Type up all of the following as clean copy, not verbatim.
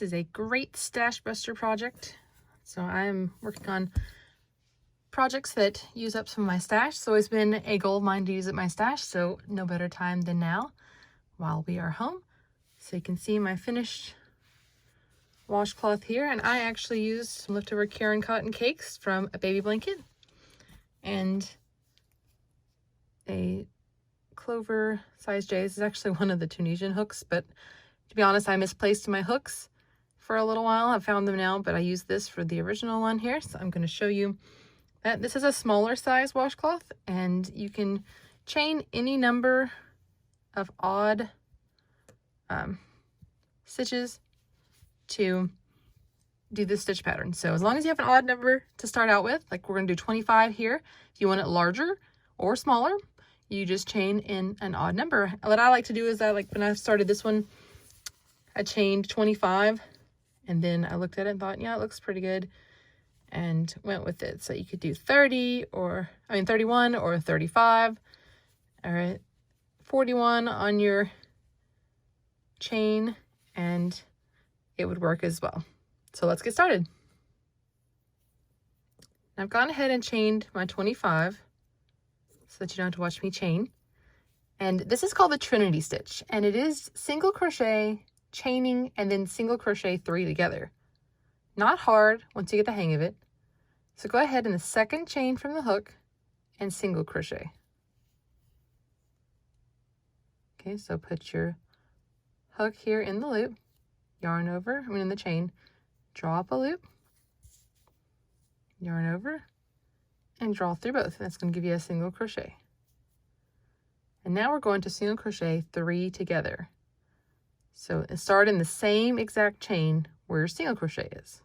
This is a great stash buster project. So I'm working on projects that use up some of my stash. It's always been a goal of mine to use up my stash, so no better time than now while we are home. So you can see my finished washcloth here, and I actually used some leftover Karen cotton cakes from a baby blanket and a clover size J. This is actually one of the Tunisian hooks, but to be honest, I misplaced my hooks for a little while. I found them now, but I used this for the original one here. So I'm going to show you that this is a smaller size washcloth, and you can chain any number of odd stitches to do this stitch pattern. So as long as you have an odd number to start out with, like we're going to do 25 here. If you want it larger or smaller, you just chain in an odd number. What I like to do is when I started this one, I chained 25, and then I looked at it and thought, yeah, it looks pretty good, and went with it. So you could do 31 or 35 or 41 on your chain, and it would work as well. So let's get started. I've gone ahead and chained my 25 so that you don't have to watch me chain. And this is called the Trinity stitch, and it is single crochet, chaining, and then single crochet 3 together. Not hard once you get the hang of it. So go ahead in the second chain from the hook and single crochet. Okay, so put your hook here in the loop, yarn over, in the chain, draw up a loop, yarn over, and draw through both. And that's going to give you a single crochet. And now we're going to single crochet 3 together. So start in the same exact chain where your single crochet is.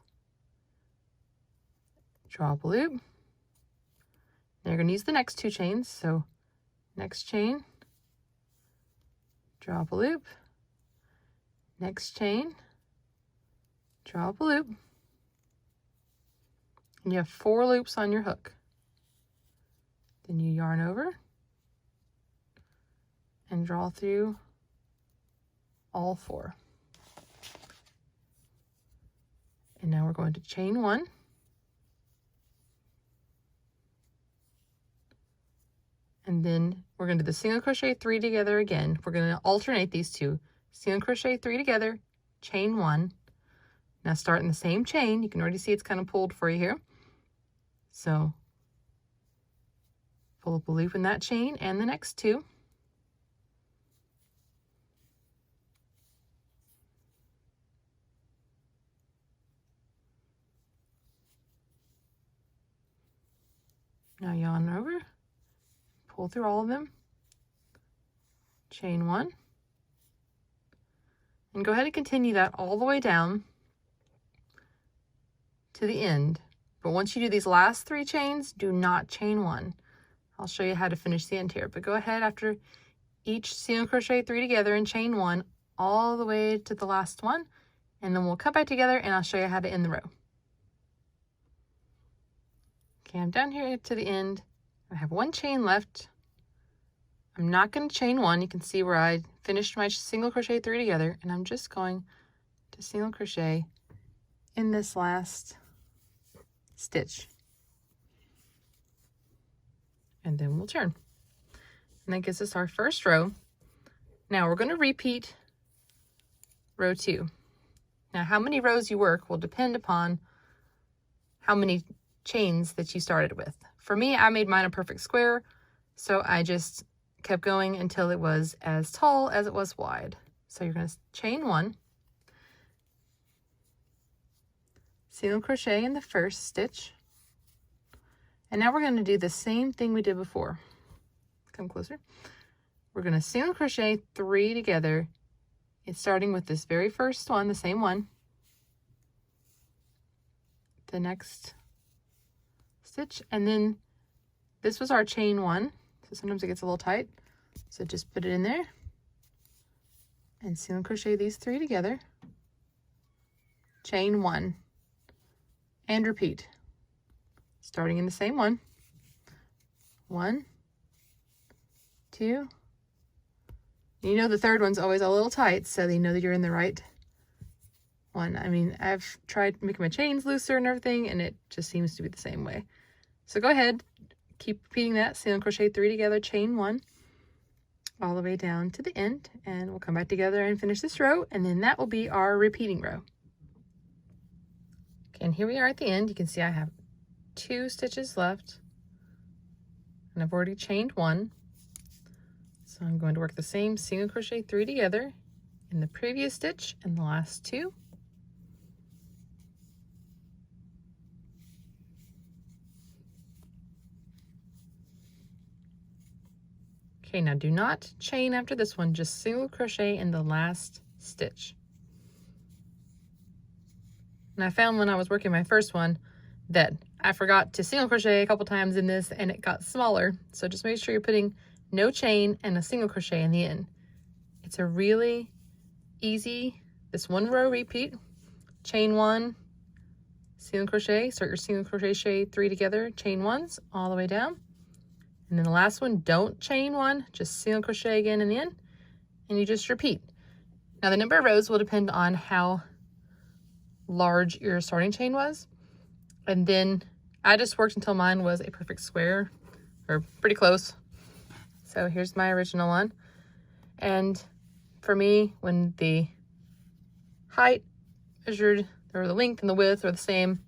Draw up a loop. Now you're going to use the next 2 chains. So next chain, draw up a loop, next chain, draw up a loop, and you have 4 loops on your hook. Then you yarn over and draw through all 4. And now we're going to chain 1, and then we're going to do the single crochet 3 together again. We're going to alternate these two. Single crochet 3 together, chain 1. Now start in the same chain. You can already see it's kind of pulled for you here. So pull up a loop in that chain and the next 2. Now yarn over, pull through all of them, chain 1, and go ahead and continue that all the way down to the end. But once you do these last 3 chains, do not chain 1. I'll show you how to finish the end here, but go ahead after each single crochet 3 together and chain 1 all the way to the last one, and then we'll cut back together and I'll show you how to end the row. Okay, I'm down here to the end. I have 1 chain left. I'm not going to chain 1. You can see where I finished my single crochet 3 together, and I'm just going to single crochet in this last stitch. And then we'll turn. And that gives us our first row. Now we're going to repeat row 2. Now how many rows you work will depend upon how many chains that you started with. For me, I made mine a perfect square, so I just kept going until it was as tall as it was wide. So you're going to chain 1, single crochet in the first stitch, and now we're going to do the same thing we did before. Come closer. We're going to single crochet 3 together. It's starting with this very first one, the same one, the next stitch, and then this was our chain 1, so sometimes it gets a little tight, so just put it in there and single crochet these 3 together, chain 1, and repeat, starting in the same one. 1, 2, you know the third one's always a little tight, so you know that you're in the right one. I mean, I've tried making my chains looser and everything, and it just seems to be the same way. So go ahead, keep repeating that. Single crochet 3 together, chain 1 all the way down to the end, and we'll come back together and finish this row, and then that will be our repeating row. Okay, and here we are at the end. You can see I have 2 stitches left, and I've already chained 1. So I'm going to work the same single crochet 3 together in the previous stitch and the last 2. Okay, now do not chain after this one, just single crochet in the last stitch. And I found when I was working my first one that I forgot to single crochet a couple times in this and it got smaller. So just make sure you're putting no chain and a single crochet in the end. It's a really easy, this 1 row repeat, chain 1, single crochet, start your single crochet 3 together, chain 1s all the way down. And then the last one, don't chain 1, just single crochet again in the end, and you just repeat. Now the number of rows will depend on how large your starting chain was. And then I just worked until mine was a perfect square, or pretty close. So here's my original one. And for me, when the height measured, or the length and the width are the same,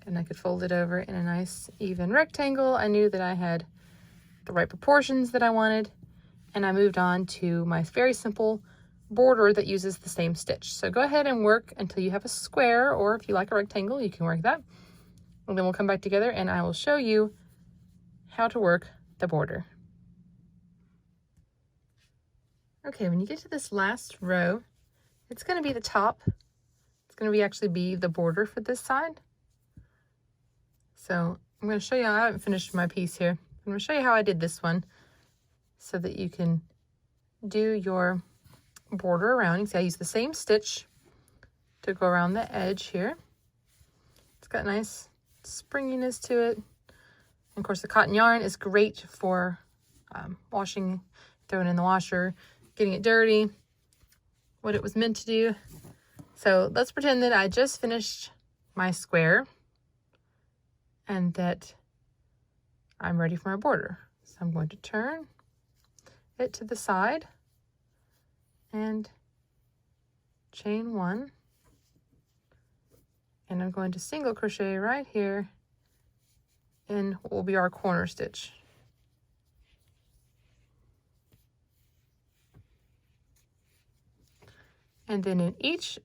and I could fold it over in a nice even rectangle, I knew that I had the right proportions that I wanted, and I moved on to my very simple border that uses the same stitch. So go ahead and work until you have a square, or if you like a rectangle, you can work that. And then we'll come back together and I will show you how to work the border. Okay, when you get to this last row, it's going to be the top. It's going to be actually be the border for this side. So I'm going to show you, I haven't finished my piece here. I'm going to show you how I did this one so that you can do your border around. You can see I used the same stitch to go around the edge here. It's got nice springiness to it. And of course, the cotton yarn is great for washing, throwing it in the washer, getting it dirty, what it was meant to do. So let's pretend that I just finished my square and that I'm ready for my border. So I'm going to turn it to the side and chain 1, and I'm going to single crochet right here in what will be our corner stitch. And then in each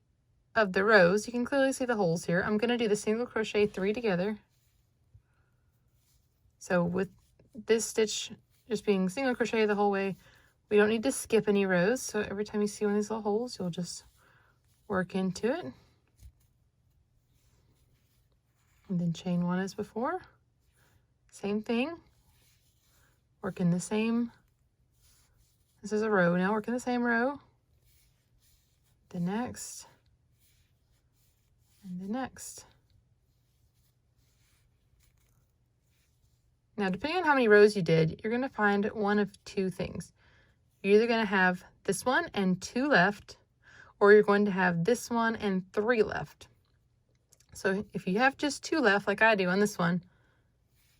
of the rows, you can clearly see the holes here, I'm going to do the single crochet 3 together. So with this stitch just being single crochet the whole way, we don't need to skip any rows. So every time you see one of these little holes, you'll just work into it. And then chain 1 as before. Same thing. Work in the same, this is a row now, work in the same row. The next. And the next. Now, depending on how many rows you did, you're going to find one of 2 things. You're either going to have this one and 2 left, or you're going to have this one and 3 left. So if you have just 2 left, like I do on this one,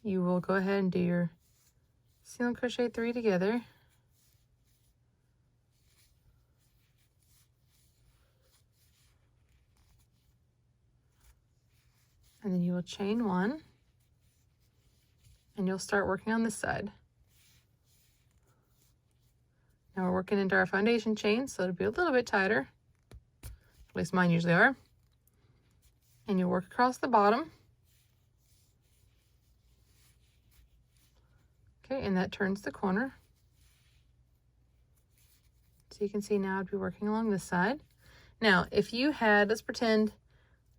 you will go ahead and do your single crochet 3 together. And then you will chain 1. And you'll start working on this side. Now we're working into our foundation chain, so it'll be a little bit tighter. At least mine usually are. And you'll work across the bottom. Okay, and that turns the corner. So you can see now I'd be working along this side. Now, if you had, let's pretend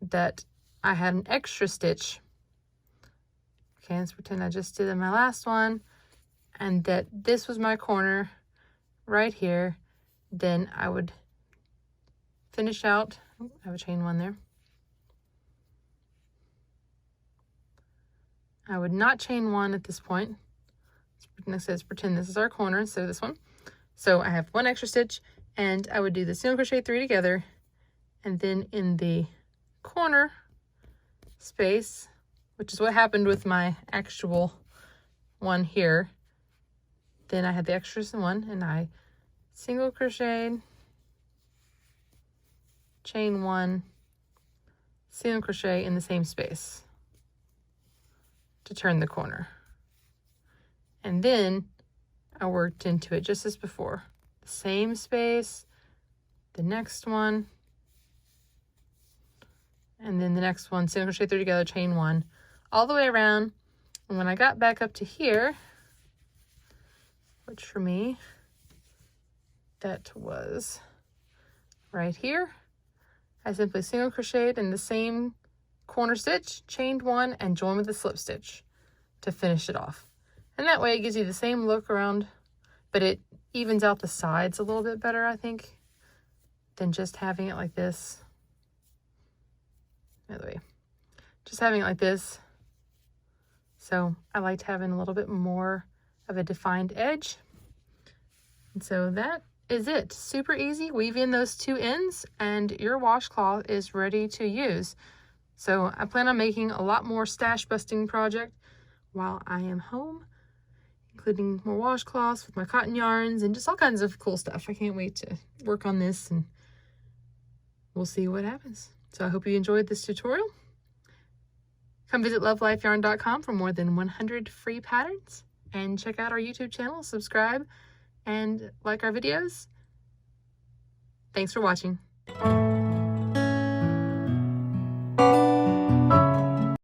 that I had an extra stitch. Okay, let's pretend I just did in my last one and that this was my corner right here. Then I would finish out, I have a chain 1 there. I would not chain 1 at this point. Let's pretend this is our corner instead of this one. So I have 1 extra stitch and I would do the single crochet 3 together And then in the corner space, which is what happened with my actual one here, then I had the extras in one, and I single crocheted, chain one, single crochet in the same space to turn the corner. And then I worked into it just as before. The same space, the next one, and then the next one, single crochet 3 together, chain one, all the way around. And when I got back up to here, which for me, that was right here, I simply single crocheted in the same corner stitch, chained one, and joined with a slip stitch to finish it off. And that way it gives you the same look around, but it evens out the sides a little bit better, I think, than just having it like this. By the way, just having it like this. So I liked having a little bit more of a defined edge. And so that is it. Super easy. Weave in those 2 ends and your washcloth is ready to use. So I plan on making a lot more stash busting project while I am home, including more washcloths with my cotton yarns and just all kinds of cool stuff. I can't wait to work on this, and we'll see what happens. So I hope you enjoyed this tutorial. Come visit love.life.yarn.com for more than 100 free patterns, and check out our YouTube channel, subscribe, and like our videos. Thanks for watching.